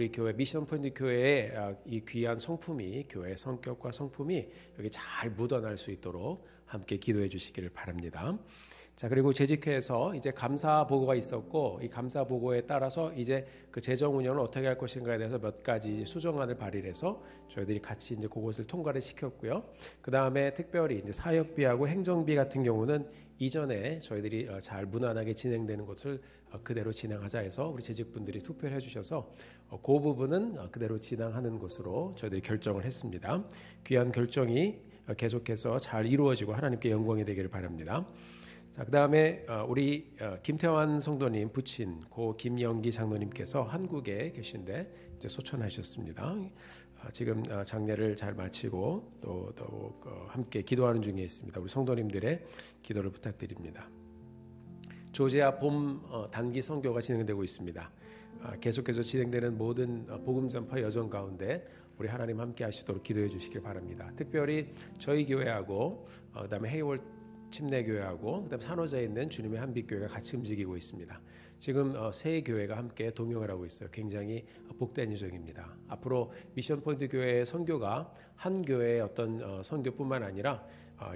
우리 교회 미션 포인트 교회의 이 귀한 성품이, 교회의 성격과 성품이 여기 잘 묻어날 수 있도록 함께 기도해 주시기를 바랍니다. 자, 그리고 재직회에서 이제 감사 보고가 있었고, 이 감사 보고에 따라서 이제 그 재정 운영을 어떻게 할 것인가에 대해서 몇 가지 수정안을 발의해서 저희들이 같이 이제 그것을 통과를 시켰고요. 그 다음에 특별히 이제 사역비하고 행정비 같은 경우는 이전에 저희들이 잘 무난하게 진행되는 것을 그대로 진행하자 해서 우리 재직분들이 투표를 해주셔서 그 부분은 그대로 진행하는 것으로 저희들이 결정을 했습니다. 귀한 결정이 계속해서 잘 이루어지고 하나님께 영광이 되기를 바랍니다. 자, 그 다음에 우리 김태환 성도님 부친 고 김영기 장로님께서 한국에 계신데 이제 소천하셨습니다. 지금 장례를 잘 마치고 또 함께 기도하는 중에 있습니다. 우리 성도님들의 기도를 부탁드립니다. 조지아 봄 단기 선교가 진행되고 있습니다. 계속해서 진행되는 모든 복음 전파 여정 가운데 우리 하나님 함께 하시도록 기도해 주시길 바랍니다. 특별히 저희 교회하고 그다음에 헤이월 침례교회하고 그다음 산호제에 있는 주님의 한빛교회가 같이 움직이고 있습니다. 지금 세 교회가 함께 동역을 하고 있어요. 굉장히 복된 일정입니다. 앞으로 미션 포인트 교회의 선교가 한 교회의 어떤 선교뿐만 아니라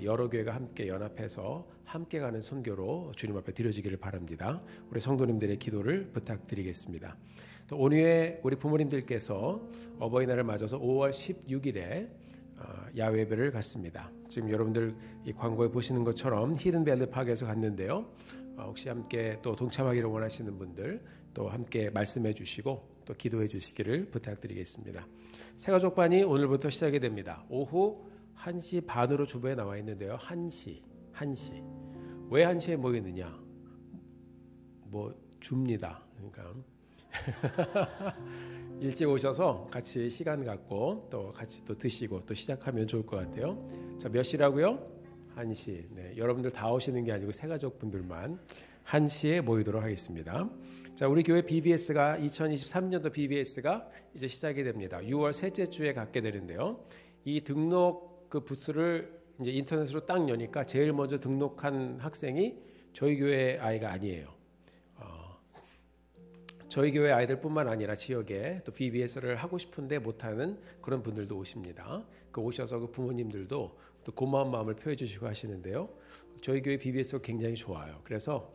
여러 교회가 함께 연합해서 함께 가는 선교로 주님 앞에 드려지기를 바랍니다. 우리 성도님들의 기도를 부탁드리겠습니다. 또 온유의 우리 부모님들께서 어버이날을 맞아서 5월 16일에 야외 예배를 갔습니다. 지금 여러분들 이 광고에 보시는 것처럼 히든밸리 파크에서 갔는데요. 혹시 함께 또 동참하기를 원하시는 분들 또 함께 말씀해 주시고 또 기도해 주시기를 부탁드리겠습니다. 새가족반이 오늘부터 시작이 됩니다. 오후 1시 반으로 주보에 나와 있는데요. 1시. 왜 1시에 모이느냐? 뭐 줍니다. 그러니까 일찍 오셔서 같이 시간 갖고 또 같이 또 드시고 또 시작하면 좋을 것 같아요. 자, 몇 시라고요? 1시. 네, 여러분들 다 오시는 게 아니고 새가족분들만 1시에 모이도록 하겠습니다. 자, 우리 교회 BBS가 2023년도 BBS가 이제 시작이 됩니다. 6월 셋째 주에 갖게 되는데요. 이 등록 그 부스를 이제 인터넷으로 딱 여니까 제일 먼저 등록한 학생이 저희 교회 아이가 아니에요. 저희 교회 아이들뿐만 아니라 지역에 또 BBS를 하고 싶은데 못하는 그런 분들도 오십니다. 그 오셔서 그 부모님들도 또 고마운 마음을 표해 주시고 하시는데요. 저희 교회 BBS가 굉장히 좋아요. 그래서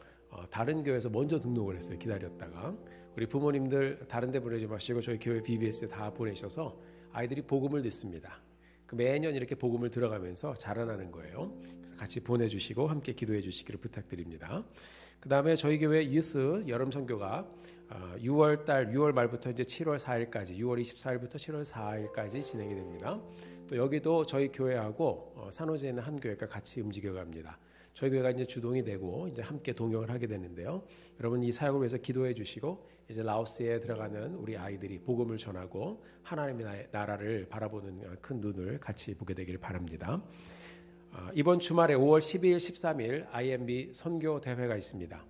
다른 교회에서 먼저 등록을 했어요. 기다렸다가. 우리 부모님들 다른 데 보내지 마시고 저희 교회 BBS에 다 보내셔서 아이들이 복음을 듣습니다. 매년 이렇게 복음을 들어가면서 자라나는 거예요. 그래서 같이 보내주시고 함께 기도해 주시기를 부탁드립니다. 그 다음에 저희 교회 유스 여름 선교가 6월 말부터 이제 7월 4일까지, 6월 24일부터 7월 4일까지 진행이 됩니다. 또 여기도 저희 교회하고 산호제에 있는 한 교회가 같이 움직여갑니다. 저희 교회가 이제 주동이 되고 이제 함께 동역을 하게 되는데요. 여러분 이 사역을 위해서 기도해 주시고 이제 라오스에 들어가는 우리 아이들이 복음을 전하고 하나님의 나라를 바라보는 큰 눈을 같이 보게 되길 바랍니다. 이번 주말에 5월 12일, 13일 IMB 선교 대회가 있습니다.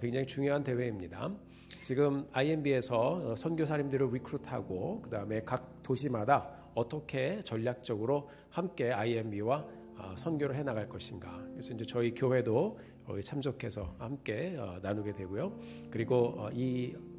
굉장히 중요한 대회입니다. 지금 IMB에서 선교사님들을 리크루트하고 그 다음에 각 도시마다 어떻게 전략적으로 함께 IMB와 선교를 해나갈 것인가. 그래서 이제 저희 교회도 참석해서 함께 나누게 되고요. 그리고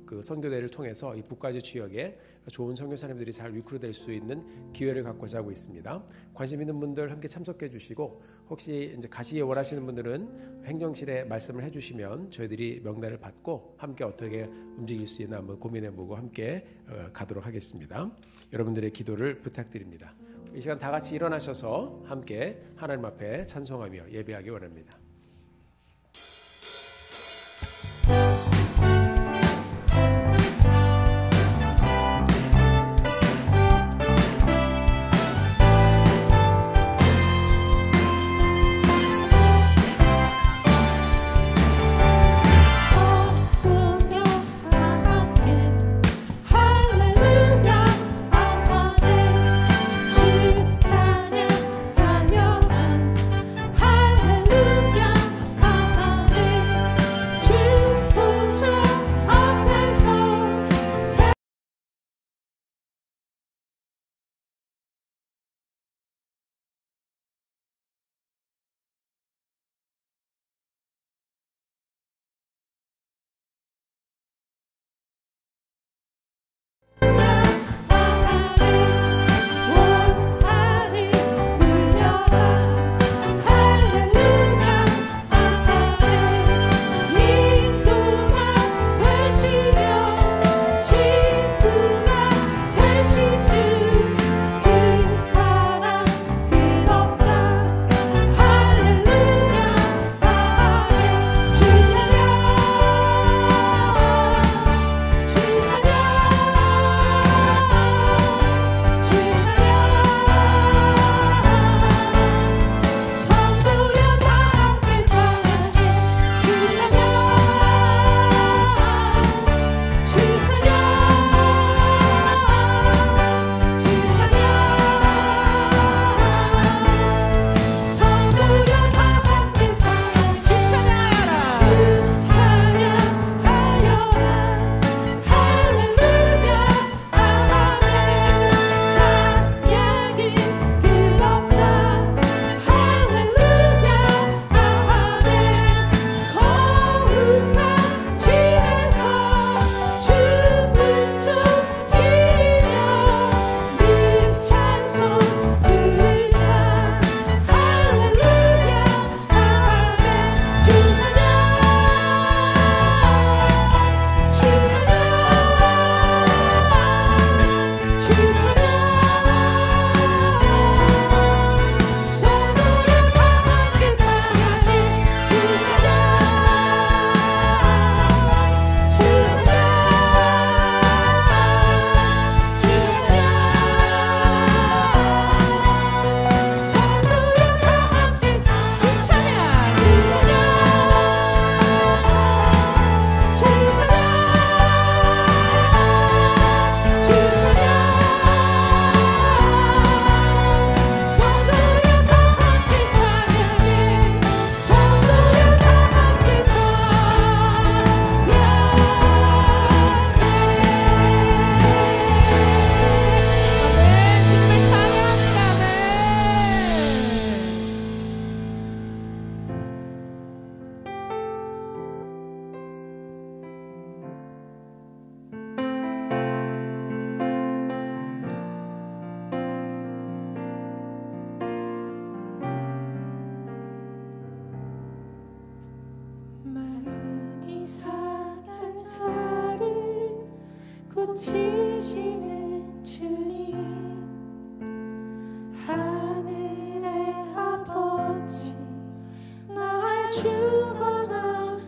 그 선교대를 통해서 이 북가주 지역에 좋은 선교사님들이 잘 리크루트될 수 있는 기회를 갖고자 하고 있습니다. 관심 있는 분들 함께 참석해 주시고 혹시 이제 가시기 원하시는 분들은 행정실에 말씀을 해주시면 저희들이 명단을 받고 함께 어떻게 움직일 수 있나 한번 고민해보고 함께 가도록 하겠습니다. 여러분들의 기도를 부탁드립니다. 이 시간 다 같이 일어나셔서 함께 하나님 앞에 찬송하며 예배하기 원합니다. 할렐루야 고치시는 주님, 하늘의 아버지 날 주관하소서.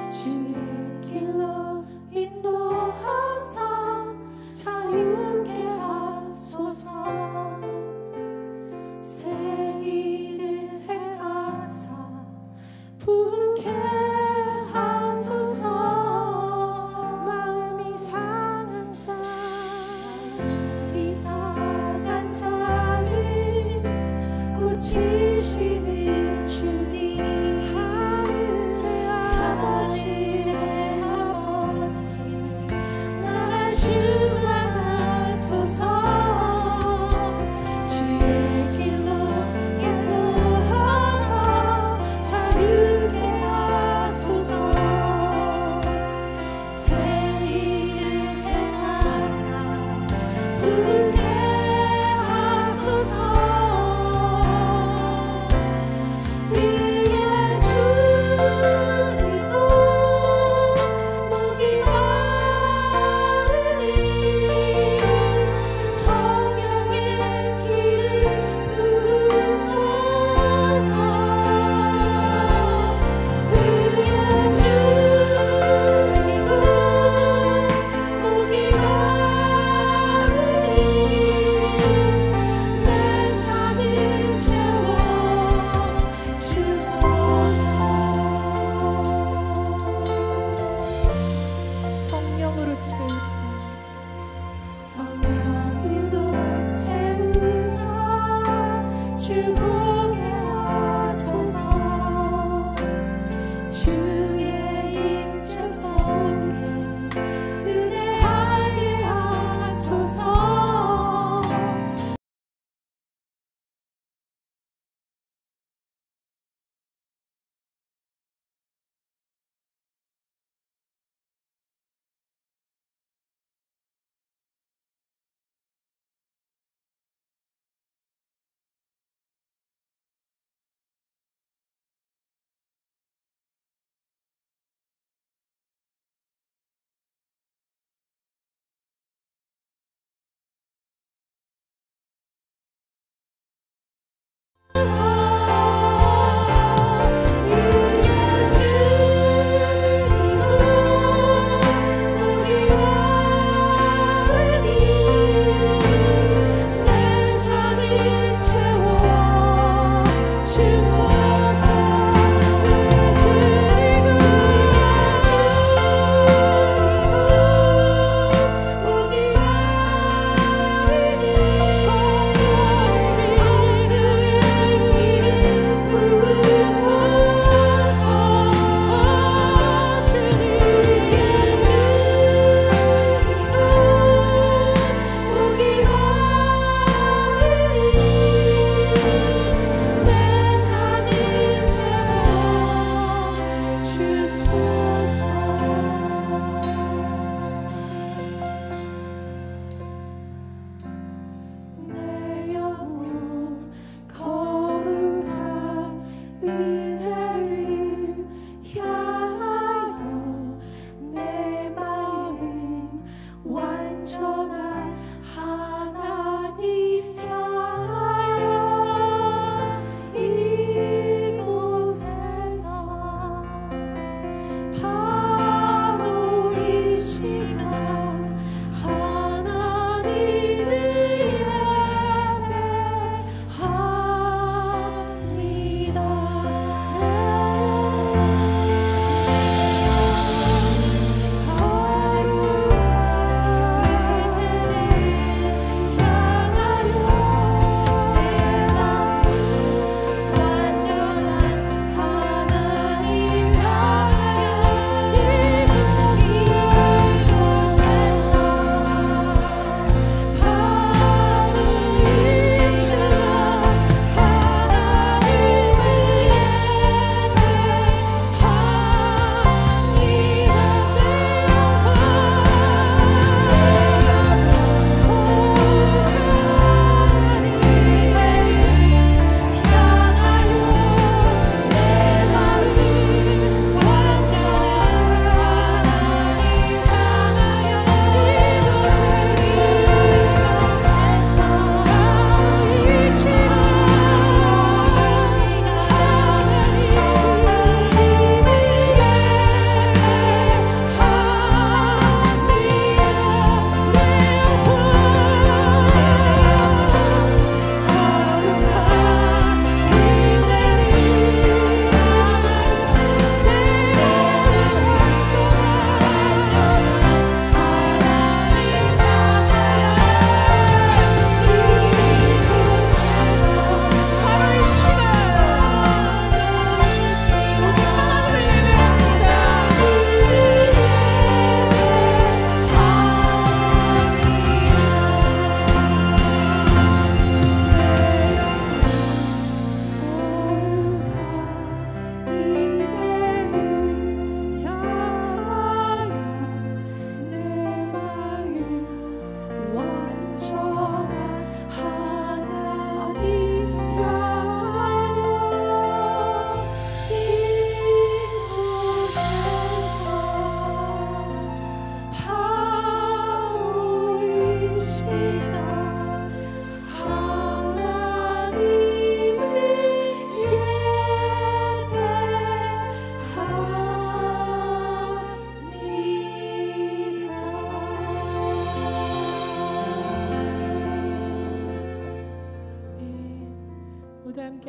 주의 길로 인도하사 자유케 하소서. 새 일을 행하사 분케 하소서. 마음이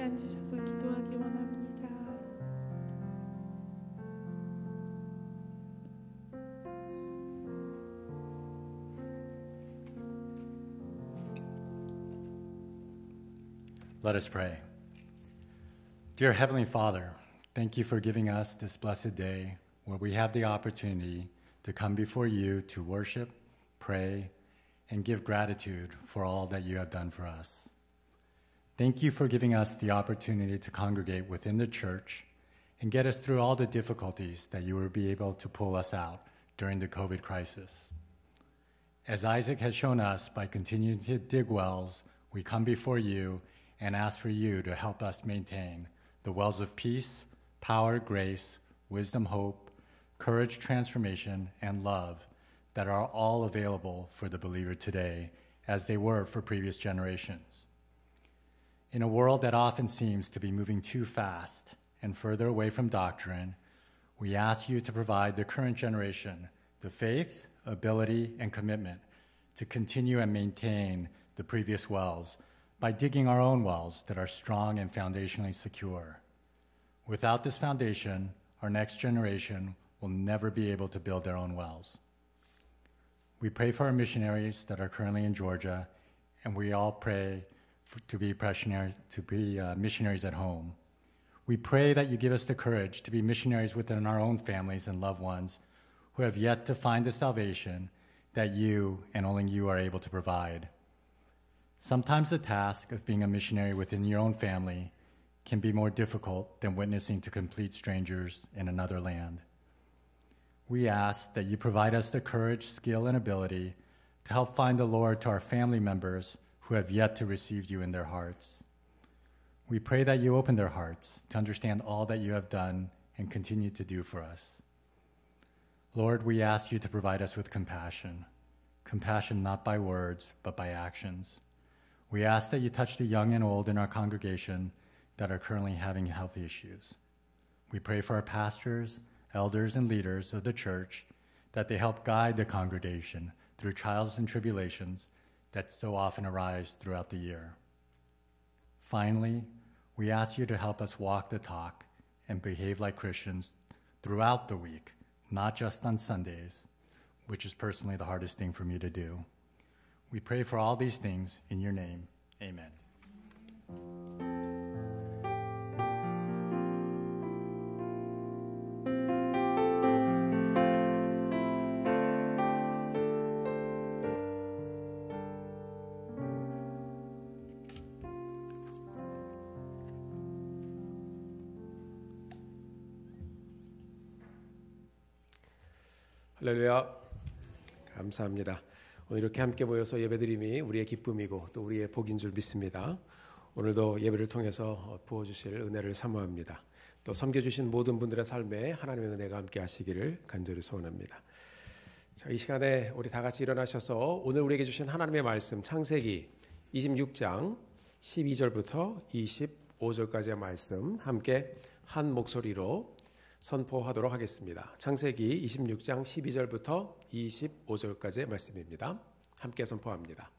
앉으셔서 기도하기 원합니다. Let us pray. Dear Heavenly Father, thank you for giving us this blessed day where we have the opportunity to come before you to worship, pray, and give gratitude for all that you have done for us. Thank you for giving us the opportunity to congregate within the church and get us through all the difficulties that you will be able to pull us out during the COVID crisis. As Isaac has shown us by continuing to dig wells, we come before you and ask for you to help us maintain the wells of peace, power, grace, wisdom, hope, courage, transformation, and love that are all available for the believer today as they were for previous generations. In a world that often seems to be moving too fast and further away from doctrine, we ask you to provide the current generation the faith, ability, and commitment to continue and maintain the previous wells by digging our own wells that are strong and foundationally secure. Without this foundation, our next generation will never be able to build their own wells. We pray for our missionaries that are currently in Georgia, and we all pray to be missionaries at home. We pray that you give us the courage to be missionaries within our own families and loved ones who have yet to find the salvation that you and only you are able to provide. Sometimes the task of being a missionary within your own family can be more difficult than witnessing to complete strangers in another land. We ask that you provide us the courage, skill, and ability to help find the Lord to our family members who have yet to receive you in their hearts. We pray that you open their hearts to understand all that you have done and continue to do for us. Lord, we ask you to provide us with compassion not by words, but by actions. We ask that you touch the young and old in our congregation that are currently having health issues. We pray for our pastors, elders, and leaders of the church that they help guide the congregation through trials and tribulations that so often arise throughout the year. Finally, we ask you to help us walk the talk and behave like Christians throughout the week, not just on Sundays, which is personally the hardest thing for me to do. We pray for all these things in your name. Amen. 할렐루야. 감사합니다. 오늘 이렇게 함께 모여서 예배드림이 우리의 기쁨이고 또 우리의 복인 줄 믿습니다. 오늘도 예배를 통해서 부어주실 은혜를 사모합니다. 또 섬겨주신 모든 분들의 삶에 하나님의 은혜가 함께 하시기를 간절히 소원합니다. 자, 이 시간에 우리 다 같이 일어나셔서 오늘 우리에게 주신 하나님의 말씀 창세기 26장 12절부터 25절까지의 말씀 함께 한 목소리로 선포하도록 하겠습니다. 창세기 26장 12절부터 25절까지의 말씀입니다. 함께 선포합니다.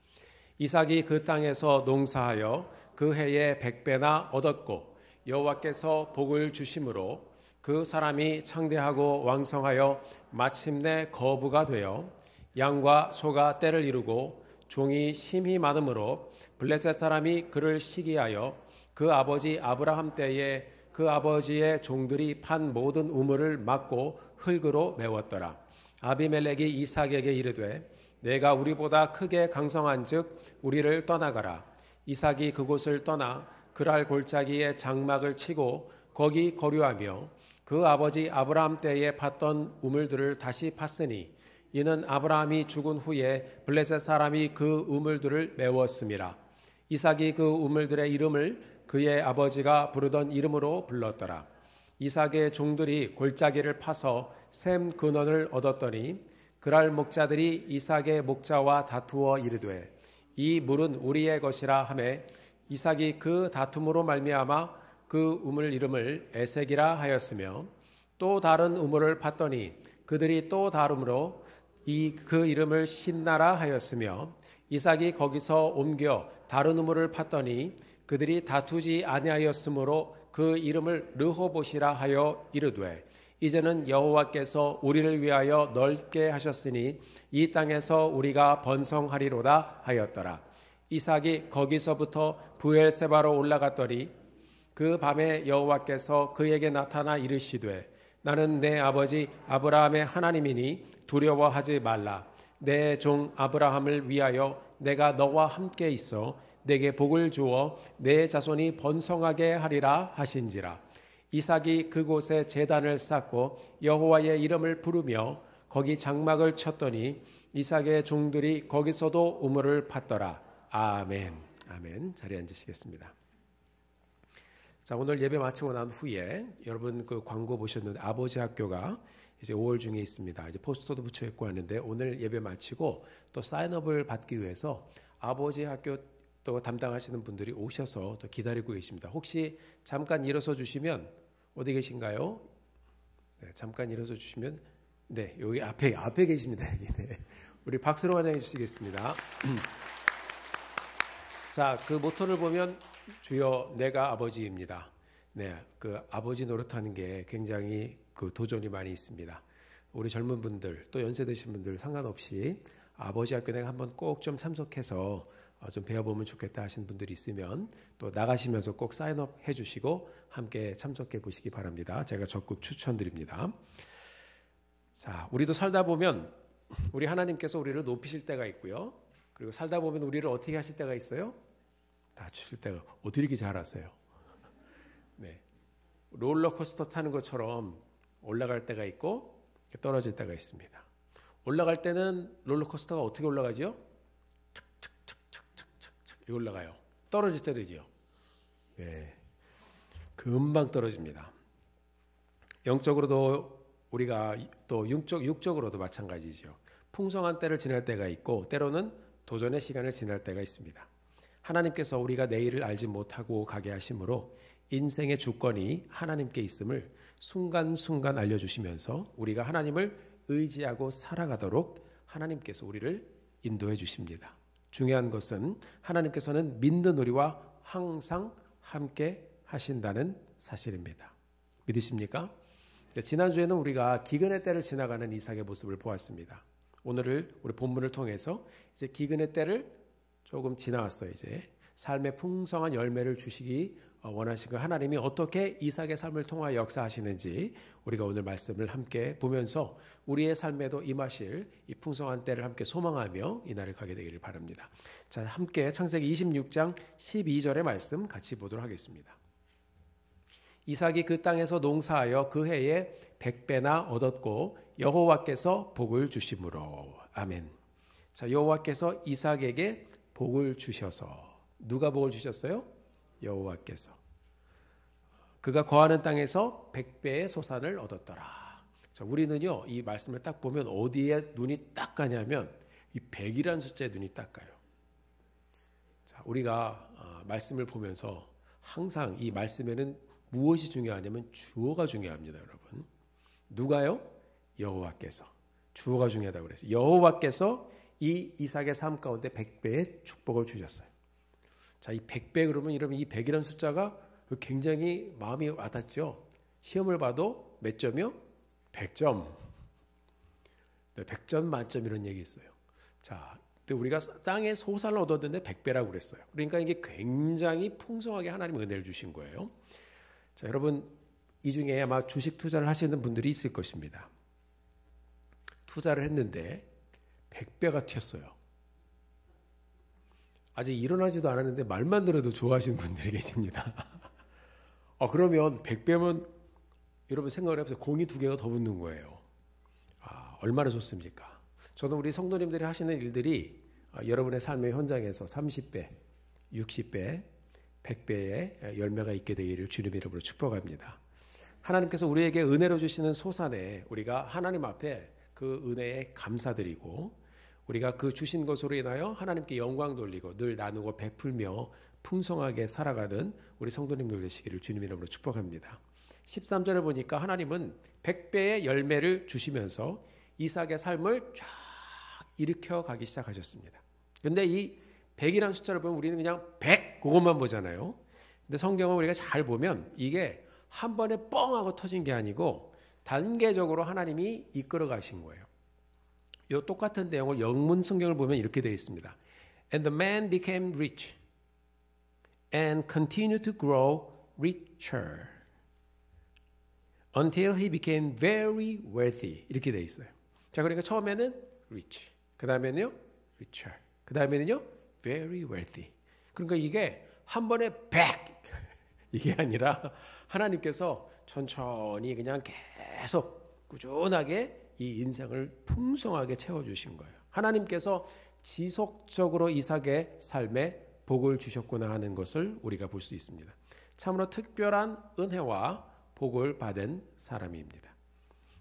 이삭이 그 땅에서 농사하여 그 해에 100배나 얻었고 여호와께서 복을 주심으로 그 사람이 창대하고 왕성하여 마침내 거부가 되어 양과 소가 떼를 이루고 종이 심히 많으므로 블레셋 사람이 그를 시기하여 그 아버지 아브라함 때에 그 아버지의 종들이 판 모든 우물을 막고 흙으로 메웠더라. 아비멜렉이 이삭에게 이르되 내가 우리보다 크게 강성한즉 우리를 떠나가라. 이삭이 그곳을 떠나 그랄 골짜기에 장막을 치고 거기 거류하며 그 아버지 아브라함 때에 팠던 우물들을 다시 팠으니 이는 아브라함이 죽은 후에 블레셋 사람이 그 우물들을 메웠음이라. 이삭이 그 우물들의 이름을 그의 아버지가 부르던 이름으로 불렀더라. 이삭의 종들이 골짜기를 파서 샘 근원을 얻었더니 그랄 목자들이 이삭의 목자와 다투어 이르되 이 물은 우리의 것이라 하매 이삭이 그 다툼으로 말미암아 그 우물 이름을 에색이라 하였으며 또 다른 우물을 팠더니 그들이 또 다름으로 그 이름을 신나라 하였으며 이삭이 거기서 옮겨 다른 우물을 팠더니 그들이 다투지 아니하였으므로 그 이름을 르호봇이라 하여 이르되 이제는 여호와께서 우리를 위하여 넓게 하셨으니 이 땅에서 우리가 번성하리로다 하였더라. 이삭이 거기서부터 브엘세바로 올라갔더니 그 밤에 여호와께서 그에게 나타나 이르시되 나는 내 아버지 아브라함의 하나님이니 두려워하지 말라. 내 종 아브라함을 위하여 내가 너와 함께 있어 내게 복을 주어 내 자손이 번성하게 하리라 하신지라. 이삭이 그곳에 제단을 쌓고 여호와의 이름을 부르며 거기 장막을 쳤더니 이삭의 종들이 거기서도 우물을 팠더라. 아멘. 아멘. 자리에 앉으시겠습니다. 자, 오늘 예배 마치고 난 후에 여러분 그 광고 보셨는데 아버지 학교가 이제 5월 중에 있습니다. 이제 포스터도 붙여 있고 하는데 오늘 예배 마치고 또 사인업을 받기 위해서 아버지 학교 또 담당하시는 분들이 오셔서 또 기다리고 계십니다. 혹시 잠깐 일어서 주시면 어디 계신가요? 네, 잠깐 일어서 주시면 네, 여기 앞에 계십니다. 여기, 네. 우리 박수로 환영해 주시겠습니다. 자, 그 모토를 보면 주여 내가 아버지입니다. 네, 그 아버지 노릇하는 게 굉장히 그 도전이 많이 있습니다. 우리 젊은 분들 또 연세 드신 분들 상관없이 아버지 학교 내가 한번 꼭 좀 참석해서 좀 배워보면 좋겠다 하시는 분들이 있으면 또 나가시면서 꼭 사인업 해주시고 함께 참석해 보시기 바랍니다. 제가 적극 추천드립니다. 자, 우리도 살다 보면 우리 하나님께서 우리를 높이실 때가 있고요. 그리고 살다 보면 우리를 어떻게 하실 때가 있어요? 낮추실 때가 어떻게 이렇게 잘하세요? 네, 롤러코스터 타는 것처럼 올라갈 때가 있고 떨어질 때가 있습니다. 올라갈 때는 롤러코스터가 어떻게 올라가죠? 착착착착착착 올라가요. 떨어질 때는요. 네, 금방 떨어집니다. 영적으로도 우리가 또 육적으로도 마찬가지죠. 풍성한 때를 지날 때가 있고 때로는 도전의 시간을 지날 때가 있습니다. 하나님께서 우리가 내일을 알지 못하고 가게 하심으로 인생의 주권이 하나님께 있음을 순간순간 알려주시면서 우리가 하나님을 의지하고 살아가도록 하나님께서 우리를 인도해 주십니다. 중요한 것은 하나님께서는 믿는 우리와 항상 함께 하신다는 사실입니다. 믿으십니까? 지난주에는 우리가 기근의 때를 지나가는 이삭의 모습을 보았습니다. 오늘을 우리 본문을 통해서 이제 기근의 때를 조금 지나왔어요. 이제 삶의 풍성한 열매를 주시기 원하시고 하나님이 어떻게 이삭의 삶을 통하여 역사하시는지 우리가 오늘 말씀을 함께 보면서 우리의 삶에도 임하실 이 풍성한 때를 함께 소망하며 이 날을 가게 되기를 바랍니다. 자, 함께 창세기 26장 12절의 말씀 같이 보도록 하겠습니다. 이삭이 그 땅에서 농사하여 그 해에 100배나 얻었고 여호와께서 복을 주심으로. 아멘. 자, 여호와께서 이삭에게 복을 주셔서. 누가 복을 주셨어요? 여호와께서. 그가 거하는 땅에서 100배의 소산을 얻었더라. 자, 우리는요 이 말씀을 딱 보면 어디에 눈이 딱 가냐면 이 100이라는 숫자에 눈이 딱 가요. 자, 우리가 말씀을 보면서 항상 이 말씀에는 무엇이 중요하냐면 주어가 중요합니다, 여러분. 누가요? 여호와께서. 주어가 중요하다고 그랬어요. 여호와께서 이 이삭의 삶 가운데 100배의 축복을 주셨어요. 자, 이 100배 그러면 이러면 이 100이라는 숫자가 굉장히 마음이 와닿죠. 시험을 봐도 몇 점이요? 100점. 네, 100점 만점 이런 얘기 있어요. 자, 근데 우리가 땅에 소산을 얻었는데 100배라고 그랬어요. 그러니까 이게 굉장히 풍성하게 하나님 은혜를 주신 거예요. 자, 여러분 이 중에 아마 주식 투자를 하시는 분들이 있을 것입니다. 투자를 했는데 100배가 튀었어요. 아직 일어나지도 않았는데 말만 들어도 좋아하시는 분들이 계십니다. 그러면 100배면 여러분 생각을 해보세요. 공이 2개가 더 붙는 거예요. 얼마나 좋습니까? 저는 우리 성도님들이 하시는 일들이 여러분의 삶의 현장에서 30배, 60배, 100배의 열매가 있게 되기를 주님 이름으로 축복합니다. 하나님께서 우리에게 은혜로 주시는 소산에 우리가 하나님 앞에 그 은혜에 감사드리고 우리가 그 주신 것으로 인하여 하나님께 영광 돌리고 늘 나누고 베풀며 풍성하게 살아가는 우리 성도님들 되시기를 주님 이름으로 축복합니다. 13절을 보니까 하나님은 100배의 열매를 주시면서 이삭의 삶을 쫙 일으켜 가기 시작하셨습니다. 그런데 이 100이라는 숫자를 보면 우리는 그냥 100 그것만 보잖아요. 근데 성경을 우리가 잘 보면 이게 한 번에 뻥 하고 터진 게 아니고 단계적으로 하나님이 이끌어 가신 거예요. 이 똑같은 내용을 영문 성경을 보면 이렇게 되어 있습니다. And the man became rich and continued to grow richer until he became very wealthy. 이렇게 되어 있어요. 자, 그러니까 처음에는 rich, 그 다음에는요 richer, 그 다음에는요 very wealthy. 그러니까 이게 한 번에 100 이게 아니라 하나님께서 천천히 그냥 계속 꾸준하게 이 인생을 풍성하게 채워주신 거예요. 하나님께서 지속적으로 이삭의 삶에 복을 주셨구나 하는 것을 우리가 볼 수 있습니다. 참으로 특별한 은혜와 복을 받은 사람입니다.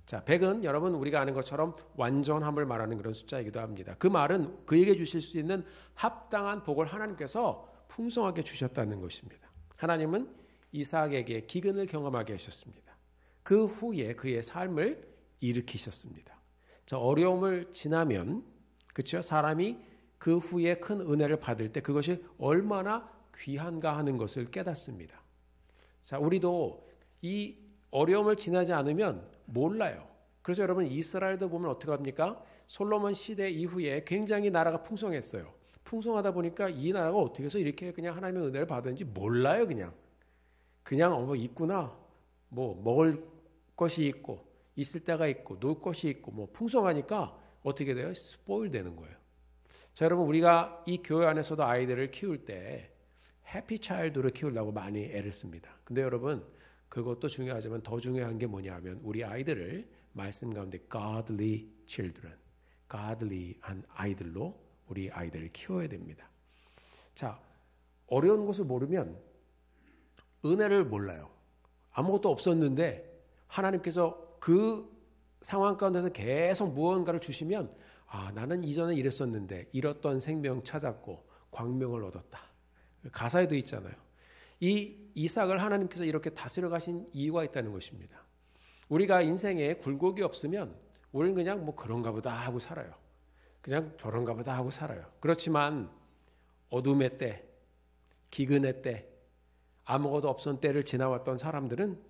자, 100은 여러분 우리가 아는 것처럼 완전함을 말하는 그런 숫자이기도 합니다. 그 말은 그에게 주실 수 있는 합당한 복을 하나님께서 풍성하게 주셨다는 것입니다. 하나님은 이삭에게 기근을 경험하게 하셨습니다. 그 후에 그의 삶을 일으키셨습니다. 저 어려움을 지나면 그렇죠? 사람이 그 후에 큰 은혜를 받을 때 그것이 얼마나 귀한가 하는 것을 깨닫습니다. 자, 우리도 이 어려움을 지나지 않으면 몰라요. 그래서 여러분 이스라엘도 보면 어떻게 합니까? 솔로몬 시대 이후에 굉장히 나라가 풍성했어요. 풍성하다 보니까 이 나라가 어떻게 해서 이렇게 그냥 하나님의 은혜를 받았는지 몰라요. 그냥 뭐 있구나. 뭐 먹을 것이 있고 있을 때가 있고 놀 것이 있고 뭐 풍성하니까 어떻게 돼요? 스포일 되는 거예요. 자, 여러분 우리가 이 교회 안에서도 아이들을 키울 때 해피 차일드를 키우려고 많이 애를 씁니다. 근데 여러분 그것도 중요하지만 더 중요한 게 뭐냐 하면 우리 아이들을 말씀 가운데 godly children, godly한 아이들로 우리 아이들을 키워야 됩니다. 자, 어려운 것을 모르면 은혜를 몰라요. 아무것도 없었는데 하나님께서 그 상황 가운데서 계속 무언가를 주시면 아, 나는 이전에 이랬었는데 잃었던 생명 찾았고 광명을 얻었다. 가사에도 있잖아요. 이 이삭을 하나님께서 이렇게 다스려 가신 이유가 있다는 것입니다. 우리가 인생에 굴곡이 없으면 우리는 그냥 뭐 그런가 보다 하고 살아요. 그냥 저런가 보다 하고 살아요. 그렇지만 어둠의 때, 기근의 때, 아무것도 없던 때를 지나왔던 사람들은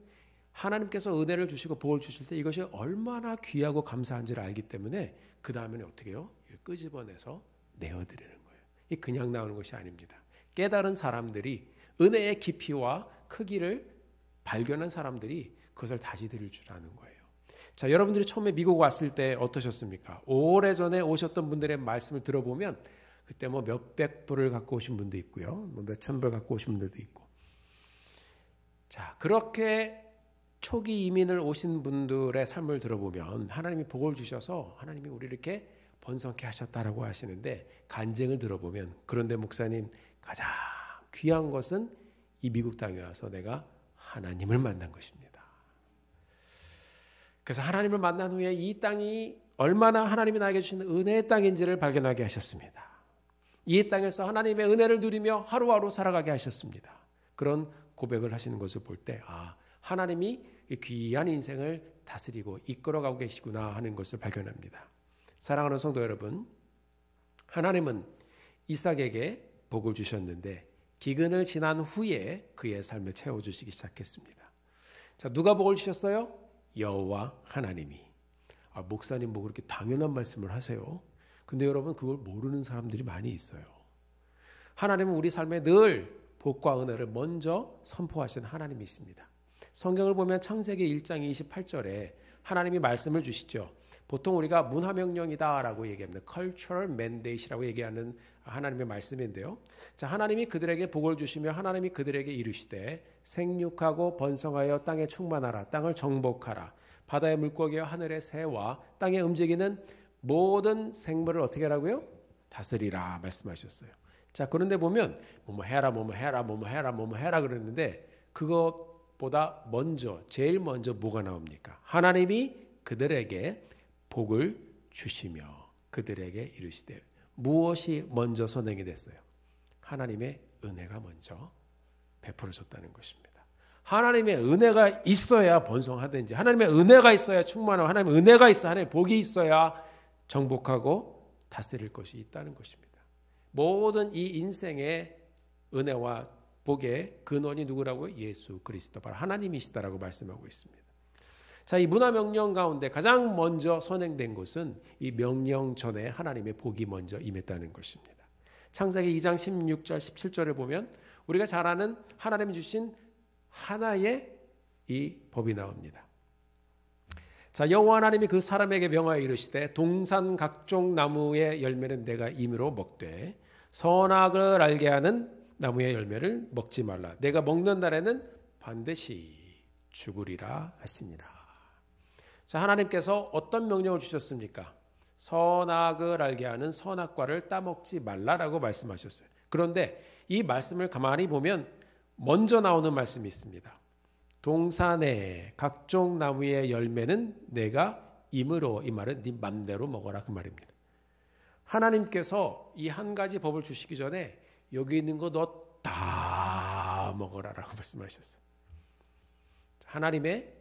하나님께서 은혜를 주시고 복을 주실 때 이것이 얼마나 귀하고 감사한지를 알기 때문에 그 다음에는 어떻게 해요? 끄집어내서 내어드리는 거예요. 이 그냥 나오는 것이 아닙니다. 깨달은 사람들이 은혜의 깊이와 크기를 발견한 사람들이 그것을 다시 드릴 줄 아는 거예요. 자, 여러분들이 처음에 미국 왔을 때 어떠셨습니까? 오래전에 오셨던 분들의 말씀을 들어보면 그때 뭐 몇백 불을 갖고 오신 분도 있고요. 뭐 몇천 불 갖고 오신 분들도 있고. 자, 그렇게 초기 이민을 오신 분들의 삶을 들어보면 하나님이 복을 주셔서 하나님이 우리를 이렇게 번성케 하셨다라고 하시는데 간증을 들어보면 그런데 목사님 가장 귀한 것은 이 미국 땅에 와서 내가 하나님을 만난 것입니다. 그래서 하나님을 만난 후에 이 땅이 얼마나 하나님이 나에게 주신 은혜의 땅인지를 발견하게 하셨습니다. 이 땅에서 하나님의 은혜를 누리며 하루하루 살아가게 하셨습니다. 그런 고백을 하시는 것을 볼 때 아, 하나님이 귀한 인생을 다스리고 이끌어가고 계시구나 하는 것을 발견합니다. 사랑하는 성도 여러분, 하나님은 이삭에게 복을 주셨는데 기근을 지난 후에 그의 삶을 채워주시기 시작했습니다. 자, 누가 복을 주셨어요? 여호와 하나님이. 아, 목사님 뭐 그렇게 당연한 말씀을 하세요? 근데 여러분 그걸 모르는 사람들이 많이 있어요. 하나님은 우리 삶에 늘 복과 은혜를 먼저 선포하신 하나님이십니다. 성경을 보면 창세기 1장 28절에 하나님이 말씀을 주시죠. 보통 우리가 문화명령이다라고 얘기합니다. Cultural Mandate이라고 얘기하는 하나님의 말씀인데요. 자, 하나님이 그들에게 복을 주시며 하나님이 그들에게 이르시되 생육하고 번성하여 땅에 충만하라. 땅을 정복하라. 바다의 물고기와 하늘의 새와 땅에 움직이는 모든 생물을 어떻게 하라고요? 다스리라 말씀하셨어요. 자, 그런데 보면 뭐뭐 해라 그러는데 그것보다 먼저 제일 먼저 뭐가 나옵니까? 하나님이 그들에게 복을 주시며 그들에게 이르시되 무엇이 먼저 선행이 됐어요? 하나님의 은혜가 먼저 베풀어졌다는 것입니다. 하나님의 은혜가 있어야 번성하든지 하나님의 은혜가 있어야 충만하고 하나님의 은혜가 있어야 하나님의 복이 있어야 정복하고 다스릴 것이 있다는 것입니다. 모든 이 인생의 은혜와 복의 근원이 누구라고요? 예수 그리스도, 바로 하나님이시다라고 말씀하고 있습니다. 자, 이 문화 명령 가운데 가장 먼저 선행된 것은 이 명령 전에 하나님의 복이 먼저 임했다는 것입니다. 창세기 2장 16절 17절을 보면 우리가 잘 아는 하나님이 주신 하나의 이 법이 나옵니다. 자, 여호와 하나님이 그 사람에게 명하여 이르시되 동산 각종 나무의 열매는 내가 임의로 먹되 선악을 알게 하는 나무의 열매를 먹지 말라. 내가 먹는 날에는 반드시 죽으리라 하시니라. 자, 하나님께서 어떤 명령을 주셨습니까? 선악을 알게 하는 선악과를 따먹지 말라라고 말씀하셨어요. 그런데 이 말씀을 가만히 보면 먼저 나오는 말씀이 있습니다. 동산의 각종 나무의 열매는 내가 임의로, 이 말은 네 맘대로 먹어라 그 말입니다. 하나님께서 이 한 가지 법을 주시기 전에 여기 있는 거 너 다 먹어라라고 말씀하셨어요. 하나님의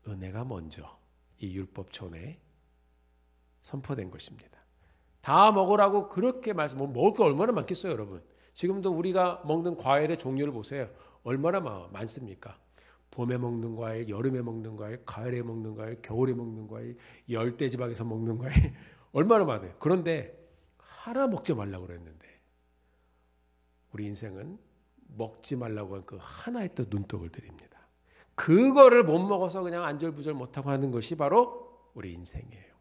은혜가 먼저 이 율법 전에 선포된 것입니다. 다 먹으라고 그렇게 먹을 거 얼마나 많겠어요, 여러분. 지금도 우리가 먹는 과일의 종류를 보세요. 얼마나 많습니까? 봄에 먹는 과일, 여름에 먹는 과일, 가을에 먹는 과일, 겨울에 먹는 과일, 열대지방에서 먹는 과일 얼마나 많아요. 그런데 하나 먹지 말라고 그랬는데 우리 인생은 먹지 말라고 한 그 하나에 또 눈독을 들입니다. 그거를 못 먹어서 그냥 안절부절 못하고 하는 것이 바로 우리 인생이에요.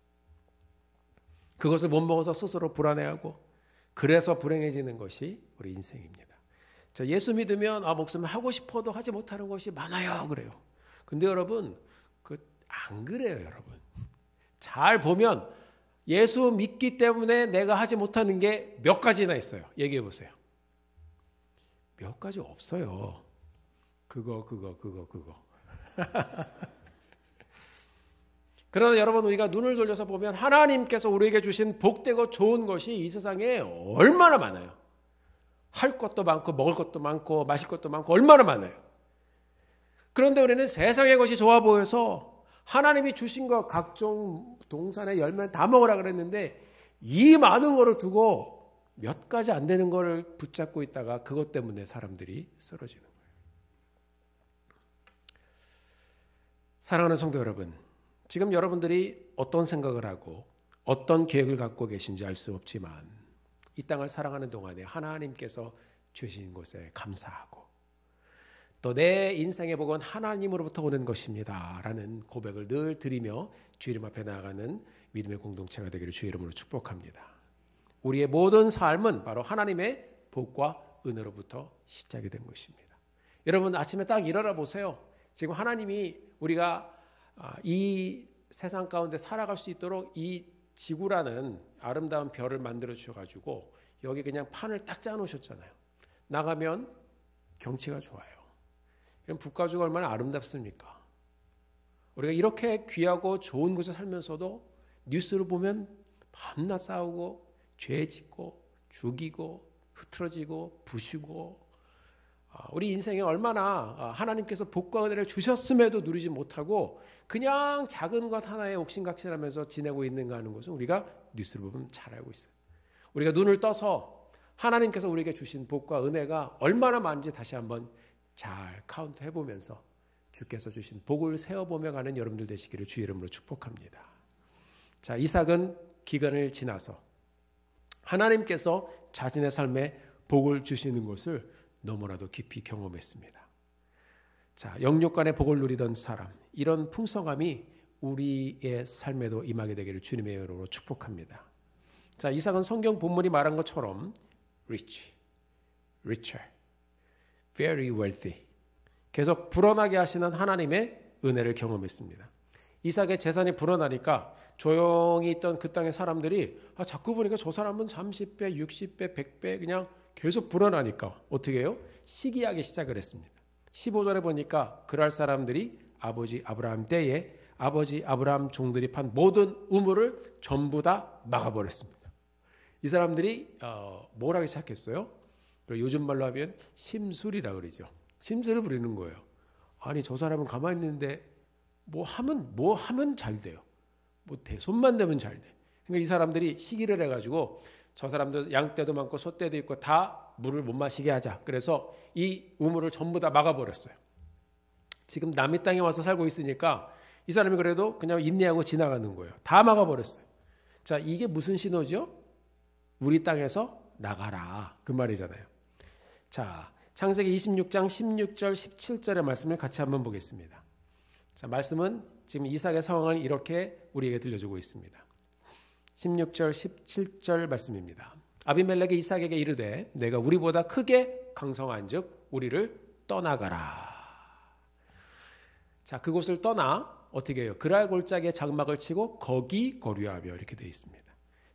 그것을 못 먹어서 스스로 불안해하고 그래서 불행해지는 것이 우리 인생입니다. 자, 예수 믿으면 목사님 하고 싶어도 하지 못하는 것이 많아요 그래요. 근데 여러분 안 그래요. 여러분 잘 보면 예수 믿기 때문에 내가 하지 못하는 게 몇 가지나 있어요. 얘기해 보세요. 몇 가지 없어요. 그거. 그러나 여러분 우리가 눈을 돌려서 보면 하나님께서 우리에게 주신 복되고 좋은 것이 이 세상에 얼마나 많아요. 할 것도 많고 먹을 것도 많고 마실 것도 많고 얼마나 많아요. 그런데 우리는 세상의 것이 좋아 보여서 하나님이 주신 것 각종 동산의 열매를 다 먹으라 그랬는데 이 많은 거를 두고 몇 가지 안 되는 거를 붙잡고 있다가 그것 때문에 사람들이 쓰러지는 거예요. 사랑하는 성도 여러분, 지금 여러분들이 어떤 생각을 하고 어떤 계획을 갖고 계신지 알 수 없지만 이 땅을 살아가는 동안에 하나님께서 주신 것에 감사하고 또 내 인생의 복은 하나님으로부터 오는 것입니다 라는 고백을 늘 드리며 주 이름 앞에 나아가는 믿음의 공동체가 되기를 주의 이름으로 축복합니다. 우리의 모든 삶은 바로 하나님의 복과 은혜로부터 시작이 된 것입니다. 여러분 아침에 딱 일어나 보세요. 지금 하나님이 우리가 이 세상 가운데 살아갈 수 있도록 이 지구라는 아름다운 별을 만들어 주셔가지고 여기 그냥 판을 딱 짜놓으셨잖아요. 나가면 경치가 좋아요. 그럼 북가주가 얼마나 아름답습니까? 우리가 이렇게 귀하고 좋은 곳에 살면서도 뉴스를 보면 밤낮 싸우고 죄 짓고 죽이고 흐트러지고 부시고 우리 인생에 얼마나 하나님께서 복과 은혜를 주셨음에도 누리지 못하고 그냥 작은 것 하나에 옥신각신하면서 지내고 있는가 하는 것은 우리가 뉴스를 보면 잘 알고 있어요. 우리가 눈을 떠서 하나님께서 우리에게 주신 복과 은혜가 얼마나 많은지 다시 한번 잘 카운트 해보면서 주께서 주신 복을 세어보며 가는 여러분들 되시기를 주의 이름으로 축복합니다. 자, 이삭은 기간을 지나서 하나님께서 자신의 삶에 복을 주시는 것을 너무나도 깊이 경험했습니다. 자, 영육간의 복을 누리던 사람, 이런 풍성함이 우리의 삶에도 임하게 되기를 주님의 이름으로 축복합니다. 자, 이삭은 성경 본문이 말한 것처럼 rich, richer, very wealthy, 계속 불어나게 하시는 하나님의 은혜를 경험했습니다. 이삭의 재산이 불어나니까 조용히 있던 그 땅의 사람들이 자꾸 보니까 저 사람은 30배, 60배, 100배 그냥 계속 불어나니까 어떻게 해요? 시기하기 시작을 했습니다. 15절에 보니까 그럴 사람들이 아버지 아브라함 때에 아버지 아브라함 종들이 판 모든 우물을 전부 다 막아버렸습니다. 이 사람들이 뭘 하기 시작했어요? 요즘 말로 하면 심술이라 그러죠. 심술을 부리는 거예요. 아니 저 사람은 가만히 있는데 뭐 하면 잘 돼요. 뭐 손만 대면 잘 돼. 그러니까 이 사람들이 시기를 해가지고 저 사람들 양떼도 많고 소떼도 있고 다 물을 못 마시게 하자. 그래서 이 우물을 전부 다 막아버렸어요. 지금 남의 땅에 와서 살고 있으니까 이 사람이 그래도 그냥 인내하고 지나가는 거예요. 다 막아버렸어요. 자, 이게 무슨 신호죠? 우리 땅에서 나가라. 그 말이잖아요. 자, 창세기 26장 16절 17절의 말씀을 같이 한번 보겠습니다. 자, 말씀은 지금 이삭의 상황을 이렇게 우리에게 들려주고 있습니다. 16절 17절 말씀입니다. 아비멜렉이 이삭에게 이르되 내가 우리보다 크게 강성한즉 우리를 떠나가라. 자, 그곳을 떠나 어떻게 해요? 그랄 골짜기에 장막을 치고 거기 거류하며 이렇게 되어 있습니다.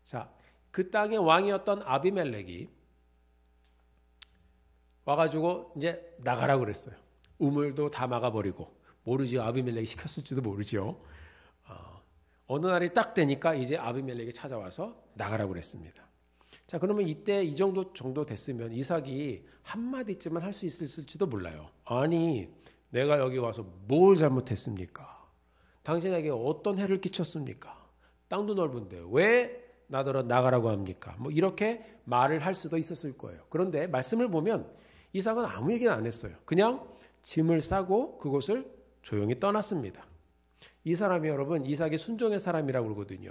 자, 그 땅의 왕이었던 아비멜렉이 와가지고 이제 나가라고 그랬어요. 우물도 다 막아버리고. 모르죠. 아비멜렉이 시켰을지도 모르죠. 어느 날이 딱 되니까 이제 아비멜렉이 찾아와서 나가라고 그랬습니다. 자, 그러면 이때 이 정도 됐으면 이삭이 한마디쯤은 할 수 있을지도 몰라요. 아니, 내가 여기 와서 뭘 잘못했습니까? 당신에게 어떤 해를 끼쳤습니까? 땅도 넓은데 왜 나더러 나가라고 합니까? 뭐 이렇게 말을 할 수도 있었을 거예요. 그런데 말씀을 보면 이삭은 아무 얘기는 안 했어요. 그냥 짐을 싸고 그곳을 조용히 떠났습니다. 이 사람이 여러분 이삭이 순종의 사람이라고 그러거든요.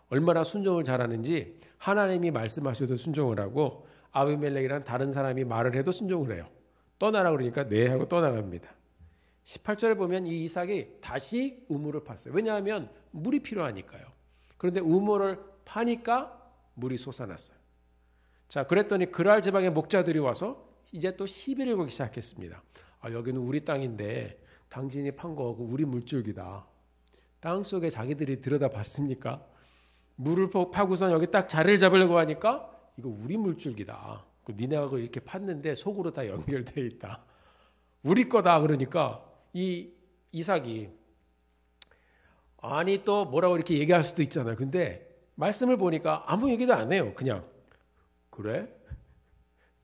얼마나 순종을 잘하는지 하나님이 말씀하셔도 순종을 하고 아비멜렉이란 다른 사람이 말을 해도 순종을 해요. 떠나라 그러니까 네 하고 떠나갑니다. 18절에 보면 이 이삭이 다시 우물을 팠어요. 왜냐하면 물이 필요하니까요. 그런데 우물을 파니까 물이 솟아났어요. 자, 그랬더니 그랄 지방의 목자들이 와서 이제 또 시비를 걸기 시작했습니다. 아, 여기는 우리 땅인데 당신이 판 거고 우리 물줄기다. 땅 속에 자기들이 들여다봤습니까? 물을 파고선 여기 딱 자리를 잡으려고 하니까 이거 우리 물줄기다. 니네가 이렇게 팠는데 속으로 다 연결되어 있다. 우리 거다. 그러니까 이 이삭이 아니 또 뭐라고 이렇게 얘기할 수도 있잖아요. 근데 말씀을 보니까 아무 얘기도 안 해요. 그냥 그래?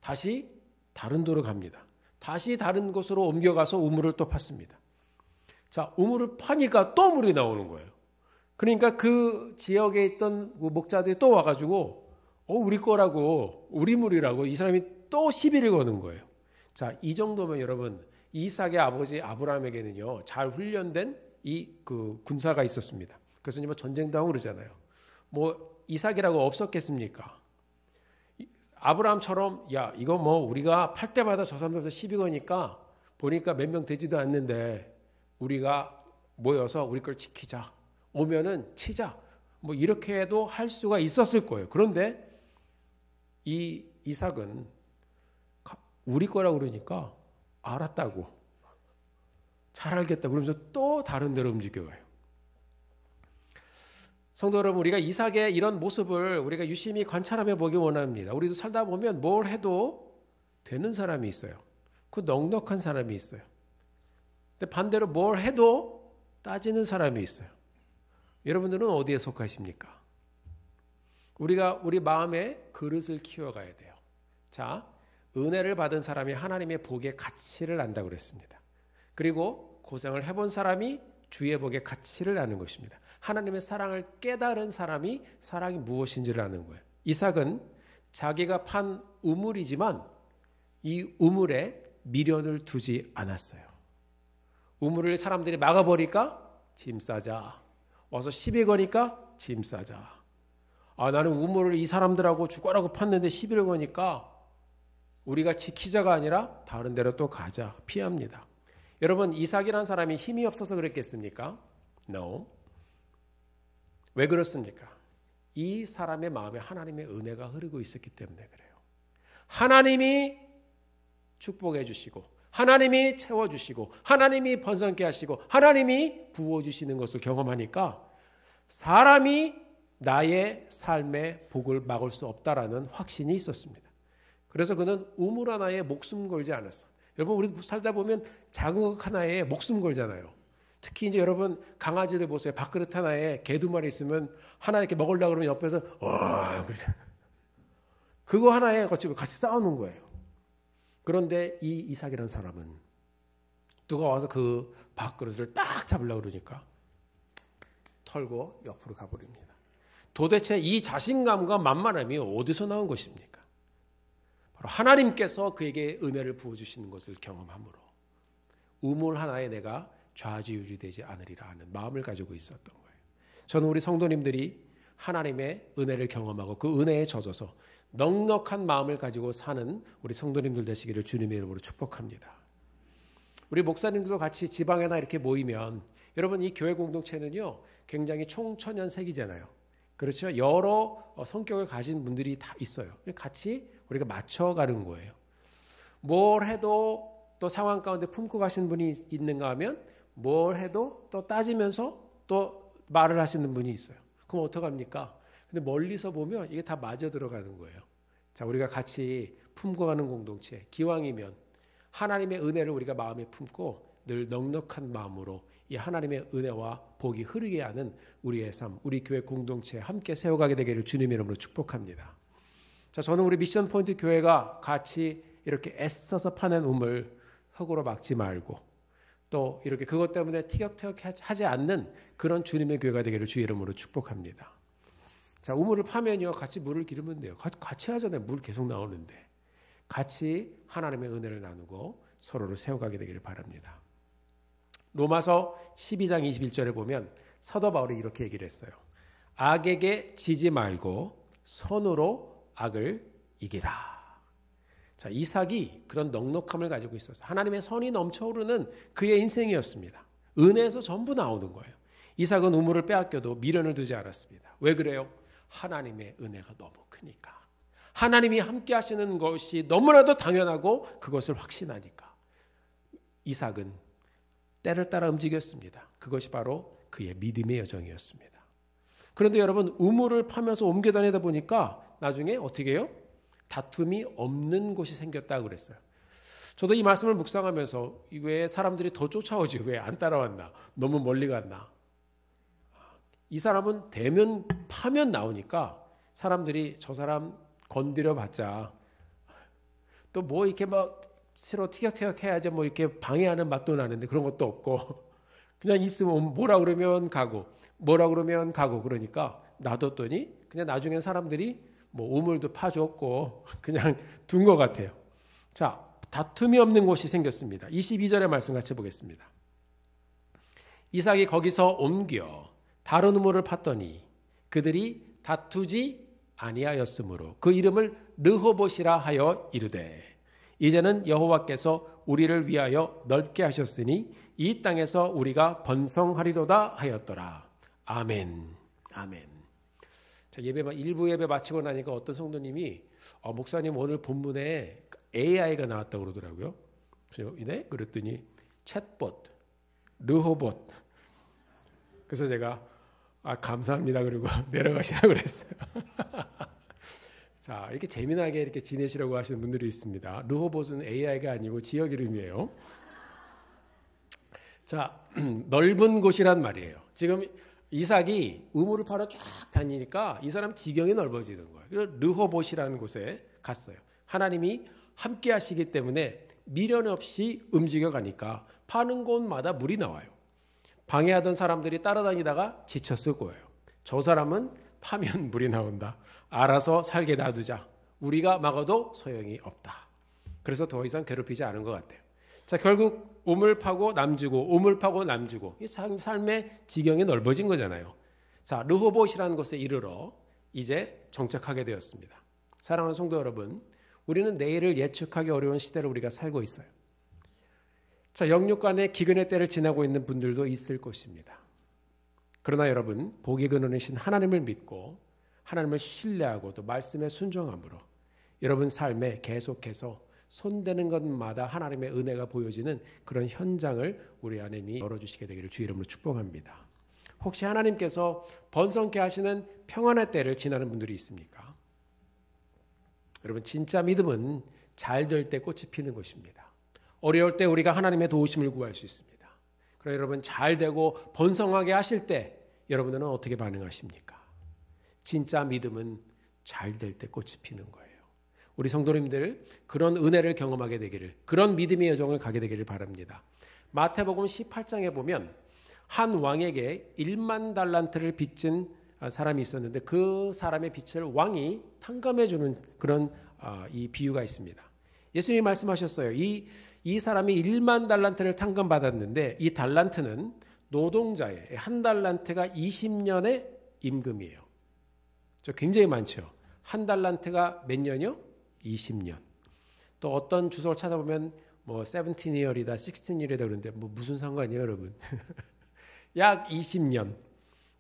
다시 다른 도로 갑니다. 다시 다른 곳으로 옮겨가서 우물을 또 팠습니다. 자, 우물을 파니까 또 물이 나오는 거예요. 그러니까 그 지역에 있던 목자들이 또 와가지고 우리 거라고 우리 물이라고 이 사람이 또 시비를 거는 거예요. 자, 이 정도면 여러분 이삭의 아버지 아브라함에게는요 잘 훈련된 이 그 군사가 있었습니다. 그래서 뭐 전쟁도 하고 그러잖아요. 뭐 이삭이라고 없었겠습니까? 아브라함처럼 야 이거 뭐 우리가 팔 때마다 저 사람들한테 시비 거니까 보니까 몇 명 되지도 않는데 우리가 모여서 우리 걸 지키자. 오면은 치자. 뭐 이렇게 해도 할 수가 있었을 거예요. 그런데 이 이삭은 우리 거라고 그러니까 알았다고. 잘 알겠다고 그러면서 또 다른 데로 움직여가요. 성도 여러분, 우리가 이삭의 이런 모습을 우리가 유심히 관찰하며 보기 원합니다. 우리도 살다 보면 뭘 해도 되는 사람이 있어요. 그 넉넉한 사람이 있어요. 근데 반대로 뭘 해도 따지는 사람이 있어요. 여러분들은 어디에 속하십니까? 우리가 우리 마음의 그릇을 키워가야 돼요. 자, 은혜를 받은 사람이 하나님의 복의 가치를 안다고 그랬습니다. 그리고 고생을 해본 사람이 주의 복의 가치를 아는 것입니다. 하나님의 사랑을 깨달은 사람이 사랑이 무엇인지를 아는 거예요. 이삭은 자기가 판 우물이지만 이 우물에 미련을 두지 않았어요. 우물을 사람들이 막아버리니까 짐 싸자. 와서 시비 거니까 짐 싸자. 아, 나는 우물을 이 사람들하고 죽어라고 팠는데 시비를 거니까 우리가 지키자가 아니라 다른 데로 또 가자. 피합니다. 여러분, 이삭이라는 사람이 힘이 없어서 그랬겠습니까? No. 왜 그렇습니까? 이 사람의 마음에 하나님의 은혜가 흐르고 있었기 때문에 그래요. 하나님이 축복해 주시고 하나님이 채워주시고 하나님이 번성케 하시고 하나님이 부어주시는 것을 경험하니까 사람이 나의 삶의 복을 막을 수 없다라는 확신이 있었습니다. 그래서 그는 우물 하나에 목숨 걸지 않았어. 여러분, 우리 살다 보면 자극 하나에 목숨 걸잖아요. 특히 이제 여러분 강아지들 보세요. 밥그릇 하나에 개 두 마리 있으면 하나 이렇게 먹으려고 그러면 옆에서 그거 하나에 같이 싸우는 거예요. 그런데 이 이삭이라는 사람은 누가 와서 그 밥그릇을 딱 잡으려고 그러니까 털고 옆으로 가버립니다. 도대체 이 자신감과 만만함이 어디서 나온 것입니까? 바로 하나님께서 그에게 은혜를 부어주시는 것을 경험함으로 우물 하나에 내가 좌지우지되지 않으리라 하는 마음을 가지고 있었던 거예요. 저는 우리 성도님들이 하나님의 은혜를 경험하고 그 은혜에 젖어서 넉넉한 마음을 가지고 사는 우리 성도님들 되시기를 주님의 이름으로 축복합니다. 우리 목사님들도 같이 지방에나 이렇게 모이면 여러분 이 교회 공동체는요 굉장히 총천연색이잖아요. 그렇죠? 여러 성격을 가진 분들이 다 있어요. 같이 우리가 맞춰가는 거예요. 뭘 해도 또 상황 가운데 품고 가시는 분이 있는가 하면 뭘 해도 또 따지면서 또 말을 하시는 분이 있어요. 그럼 어떡합니까? 근데 멀리서 보면 이게 다 맞아 들어가는 거예요. 자, 우리가 같이 품고 가는 공동체, 기왕이면 하나님의 은혜를 우리가 마음에 품고 늘 넉넉한 마음으로 이 하나님의 은혜와 복이 흐르게 하는 우리의 삶, 우리 교회 공동체 함께 세워가게 되기를 주님의 이름으로 축복합니다. 자, 저는 우리 미션 포인트 교회가 같이 이렇게 애써서 파낸 우물 흙으로 막지 말고 또 이렇게 그것 때문에 티격태격하지 않는 그런 주님의 교회가 되기를 주의 이름으로 축복합니다. 자, 우물을 파면요 같이 물을 기르면 돼요. 같이 하잖아요. 물 계속 나오는데 같이 하나님의 은혜를 나누고 서로를 세워가게 되기를 바랍니다. 로마서 12장 21절에 보면 사도 바울이 이렇게 얘기를 했어요. 악에게 지지 말고 선으로 악을 이기라. 자, 이삭이 그런 넉넉함을 가지고 있어서 하나님의 선이 넘쳐오르는 그의 인생이었습니다. 은혜에서 전부 나오는 거예요. 이삭은 우물을 빼앗겨도 미련을 두지 않았습니다. 왜 그래요? 하나님의 은혜가 너무 크니까. 하나님이 함께 하시는 것이 너무나도 당연하고 그것을 확신하니까. 이삭은 때를 따라 움직였습니다. 그것이 바로 그의 믿음의 여정이었습니다. 그런데 여러분 우물을 파면서 옮겨 다니다 보니까 나중에 어떻게 해요? 다툼이 없는 곳이 생겼다고 그랬어요. 저도 이 말씀을 묵상하면서 왜 사람들이 더 쫓아오지? 왜 안 따라왔나? 너무 멀리 갔나? 이 사람은 대면 파면 나오니까 사람들이 저 사람 건드려 봤자 또 뭐 이렇게 막 서로 티격태격 해야지 뭐 이렇게 방해하는 맛도 나는데 그런 것도 없고 그냥 있으면 뭐라 그러면 가고 뭐라 그러면 가고 그러니까 놔뒀더니 그냥 나중엔 사람들이 뭐 우물도 파줬고 그냥 둔 것 같아요. 자, 다툼이 없는 곳이 생겼습니다. 22절의 말씀 같이 보겠습니다. 이삭이 거기서 옮겨 다른 우물을 팠더니 그들이 다투지 아니하였으므로 그 이름을 르호봇이라 하여 이르되 이제는 여호와께서 우리를 위하여 넓게 하셨으니 이 땅에서 우리가 번성하리로다 하였더라. 아멘. 아멘. 자, 일부 예배 마치고 나니까 어떤 성도님이 목사님 오늘 본문에 AI가 나왔다고 그러더라고요. 네? 그랬더니 챗봇, 르호봇. 그래서 제가 감사합니다 그리고 내려가시라고 그랬어요. 자, 이렇게 재미나게 이렇게 지내시려고 하시는 분들이 있습니다. 르호봇은 AI가 아니고 지역 이름이에요. 자, 넓은 곳이란 말이에요. 지금 이삭이 우물을 파러 쫙 다니니까 이 사람 지경이 넓어지는 거예요. 그래서 르호봇이라는 곳에 갔어요. 하나님이 함께 하시기 때문에 미련 없이 움직여 가니까 파는 곳마다 물이 나와요. 방해하던 사람들이 따라다니다가 지쳤을 거예요. 저 사람은 파면 물이 나온다. 알아서 살게 놔두자. 우리가 막아도 소용이 없다. 그래서 더 이상 괴롭히지 않은 것 같아요. 자, 결국 우물 파고 남주고 우물 파고 남주고 이 삶의 지경이 넓어진 거잖아요. 자, 르호봇이라는 곳에 이르러 이제 정착하게 되었습니다. 사랑하는 성도 여러분, 우리는 내일을 예측하기 어려운 시대를 우리가 살고 있어요. 자, 영육간의 기근의 때를 지나고 있는 분들도 있을 것입니다. 그러나 여러분, 복의 근원이신 하나님을 믿고 하나님을 신뢰하고 또 말씀에 순종함으로 여러분 삶에 계속해서 손대는 것마다 하나님의 은혜가 보여지는 그런 현장을 우리 하나님이 열어주시게 되기를 주의 이름으로 축복합니다. 혹시 하나님께서 번성케 하시는 평안의 때를 지나는 분들이 있습니까? 여러분, 진짜 믿음은 잘 될 때 꽃이 피는 것입니다. 어려울 때 우리가 하나님의 도우심을 구할 수 있습니다. 그러나 여러분, 잘 되고 번성하게 하실 때 여러분들은 어떻게 반응하십니까? 진짜 믿음은 잘 될 때 꽃이 피는 거예요. 우리 성도님들 그런 은혜를 경험하게 되기를, 그런 믿음의 여정을 가게 되기를 바랍니다. 마태복음 18장에 보면 한 왕에게 1만 달란트를 빚진 사람이 있었는데 그 사람의 빛을 왕이 탕감해 주는 그런 이 비유가 있습니다. 예수님이 말씀하셨어요. 이 사람이 1만 달란트를 탕감받았는데 이 달란트는 노동자의 한 달란트가 20년의 임금이에요. 굉장히 많죠. 한 달란트가 몇 년이요? 20년. 또 어떤 주석을 찾아보면 뭐 17year이다, 16year이다 그러는데 뭐 무슨 상관이에요, 여러분? 약 20년.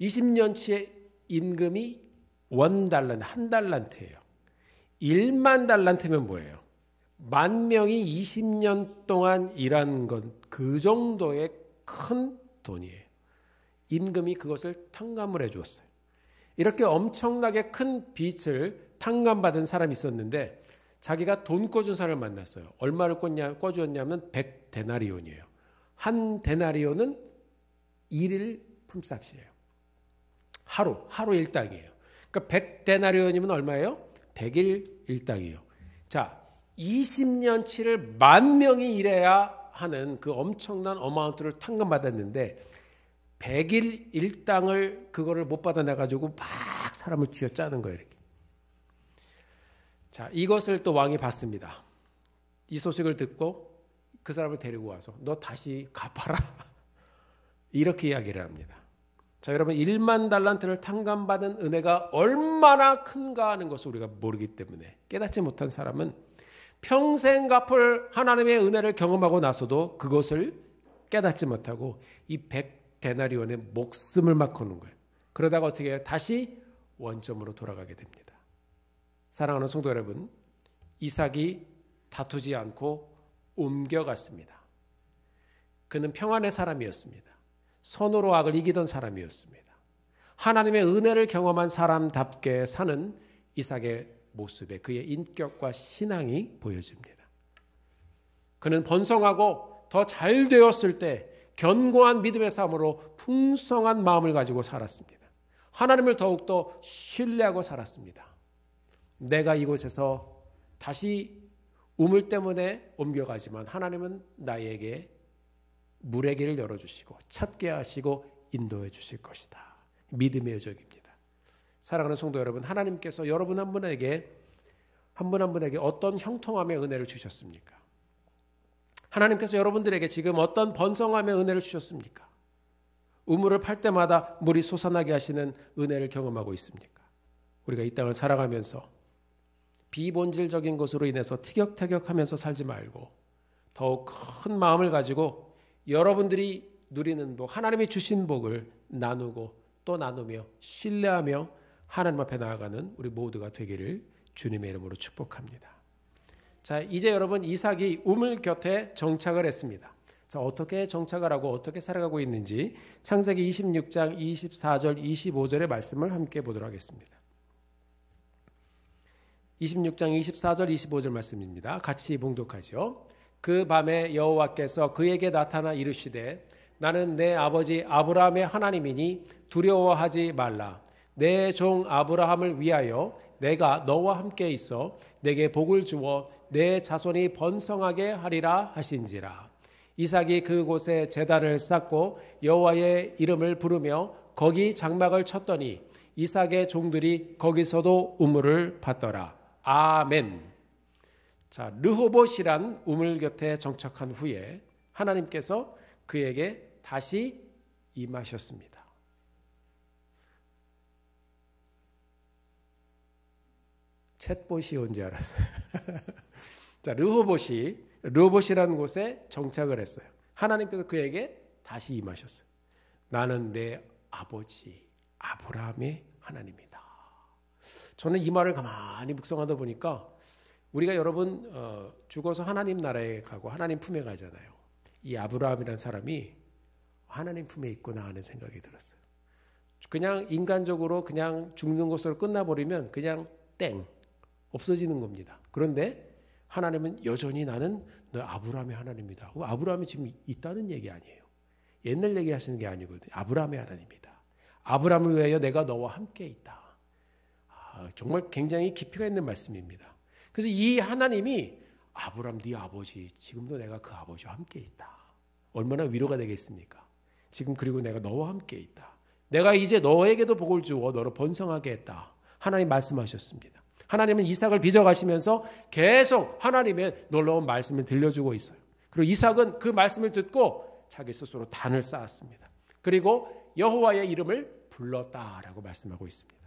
20년치의 임금이 한 달란트예요. 1만 달란트면 뭐예요? 10,000명이 20년 동안 일한 건 그 정도의 큰 돈이에요. 임금이 그것을 탕감을 해 주었어요. 이렇게 엄청나게 큰 빚을 탕감받은 사람이 있었는데 자기가 돈 꿔준 사람을 만났어요. 얼마를 꿔주었냐면 100데나리온이에요. 한 데나리온은 1일 품삯이에요. 하루 일당이에요. 그러니까 100데나리온이면 얼마예요? 100일 일당이에요. 자, 20년치를 10,000명이 일해야 하는 그 엄청난 어마운트를 탕감받았는데 100일 일당을 그거를 못 받아내가지고 막 사람을 쥐어짜는 거예요. 이렇게. 자, 이것을 또 왕이 봤습니다. 이 소식을 듣고 그 사람을 데리고 와서 너 다시 갚아라. 이렇게 이야기를 합니다. 자, 여러분 1만 달란트를 탕감받은 은혜가 얼마나 큰가 하는 것을 우리가 모르기 때문에 깨닫지 못한 사람은 평생 갚을 하나님의 은혜를 경험하고 나서도 그것을 깨닫지 못하고 이 100데나리온의 목숨을 막 거는 거예요. 그러다가 어떻게 해요? 다시 원점으로 돌아가게 됩니다. 사랑하는 성도 여러분, 이삭이 다투지 않고 옮겨갔습니다. 그는 평안의 사람이었습니다. 선으로 악을 이기던 사람이었습니다. 하나님의 은혜를 경험한 사람답게 사는 이삭의 모습에 그의 인격과 신앙이 보여집니다. 그는 번성하고 더 잘 되었을 때 견고한 믿음의 삶으로 풍성한 마음을 가지고 살았습니다. 하나님을 더욱더 신뢰하고 살았습니다. 내가 이곳에서 다시 우물 때문에 옮겨가지만 하나님은 나에게 물의 길을 열어주시고 찾게 하시고 인도해 주실 것이다. 믿음의 여정입니다. 사랑하는 성도 여러분, 하나님께서 여러분 한 분 한 분에게 어떤 형통함의 은혜를 주셨습니까? 하나님께서 여러분들에게 지금 어떤 번성함의 은혜를 주셨습니까? 우물을 팔 때마다 물이 솟아나게 하시는 은혜를 경험하고 있습니까? 우리가 이 땅을 살아가면서 비본질적인 것으로 인해서 티격태격하면서 살지 말고 더욱 큰 마음을 가지고 여러분들이 누리는 복, 하나님이 주신 복을 나누고 또 나누며 신뢰하며 하나님 앞에 나아가는 우리 모두가 되기를 주님의 이름으로 축복합니다. 자, 이제 여러분 이삭이 우물 곁에 정착을 했습니다. 자, 어떻게 정착을 하고 어떻게 살아가고 있는지 창세기 26장 24절 25절의 말씀을 함께 보도록 하겠습니다. 26장 24절 25절 말씀입니다. 같이 봉독하죠. 그 밤에 여호와께서 그에게 나타나 이르시되 나는 내 아버지 아브라함의 하나님이니 두려워하지 말라. 내 종 아브라함을 위하여 내가 너와 함께 있어 내게 복을 주어 내 자손이 번성하게 하리라 하신지라. 이삭이 그곳에 제단을 쌓고 여호와의 이름을 부르며 거기 장막을 쳤더니 이삭의 종들이 거기서도 우물을 받더라. 아멘. 자, 르호봇이란 우물 곁에 정착한 후에 하나님께서 그에게 다시 임하셨습니다. 챗봇이 온 줄 알았어요. 자, 르호봇이라는 곳에 정착을 했어요. 하나님께서 그에게 다시 임하셨어요. 나는 내 아버지 아브라함의 하나님이다. 저는 이 말을 가만히 묵상하다 보니까 우리가 여러분 죽어서 하나님 나라에 가고 하나님 품에 가잖아요. 이 아브라함이라는 사람이 하나님 품에 있구나 하는 생각이 들었어요. 그냥 인간적으로 그냥 죽는 것으로 끝나버리면 그냥 땡 없어지는 겁니다. 그런데 하나님은 여전히 나는 너 아브라함의 하나님이다. 아브라함이 지금 있다는 얘기 아니에요. 옛날 얘기하시는 게 아니거든요. 아브라함의 하나님이다. 아브라함을 위하여 내가 너와 함께 있다. 정말 굉장히 깊이가 있는 말씀입니다. 그래서 이 하나님이 아브라함 네 아버지 지금도 내가 그 아버지와 함께 있다. 얼마나 위로가 되겠습니까? 지금 그리고 내가 너와 함께 있다. 내가 이제 너에게도 복을 주어 너를 번성하게 했다. 하나님 말씀하셨습니다. 하나님은 이삭을 빚어가시면서 계속 하나님의 놀라운 말씀을 들려주고 있어요. 그리고 이삭은 그 말씀을 듣고 자기 스스로 단을 쌓았습니다. 그리고 여호와의 이름을 불렀다라고 말씀하고 있습니다.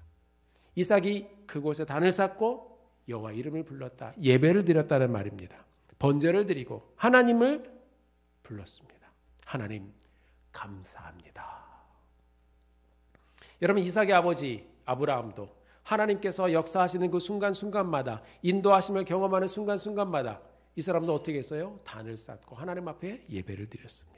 이삭이 그곳에 단을 쌓고 여호와 이름을 불렀다. 예배를 드렸다는 말입니다. 번제를 드리고 하나님을 불렀습니다. 하나님 감사합니다. 여러분, 이삭의 아버지 아브라함도 하나님께서 역사하시는 그 순간순간마다, 인도하심을 경험하는 순간순간마다 이 사람도 어떻게 했어요? 단을 쌓고 하나님 앞에 예배를 드렸습니다.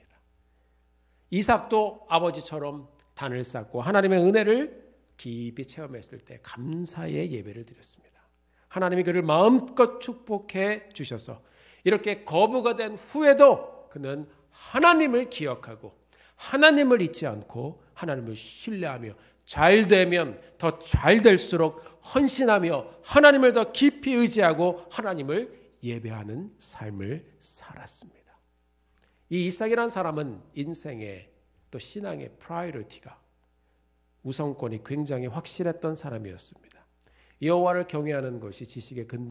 이삭도 아버지처럼 단을 쌓고 하나님의 은혜를 깊이 체험했을 때 감사의 예배를 드렸습니다. 하나님이 그를 마음껏 축복해 주셔서 이렇게 거부가 된 후에도 그는 하나님을 기억하고 하나님을 잊지 않고 하나님을 신뢰하며 잘 되면 더 잘 될수록 헌신하며 하나님을 더 깊이 의지하고 하나님을 예배하는 삶을 살았습니다. 이 이삭이라는 사람은 인생의 또 신앙의 프라이어리티가 우선권이 굉장히 확실했던 사람이었습니다. 여호와를 경외하는 것이 지식의 근본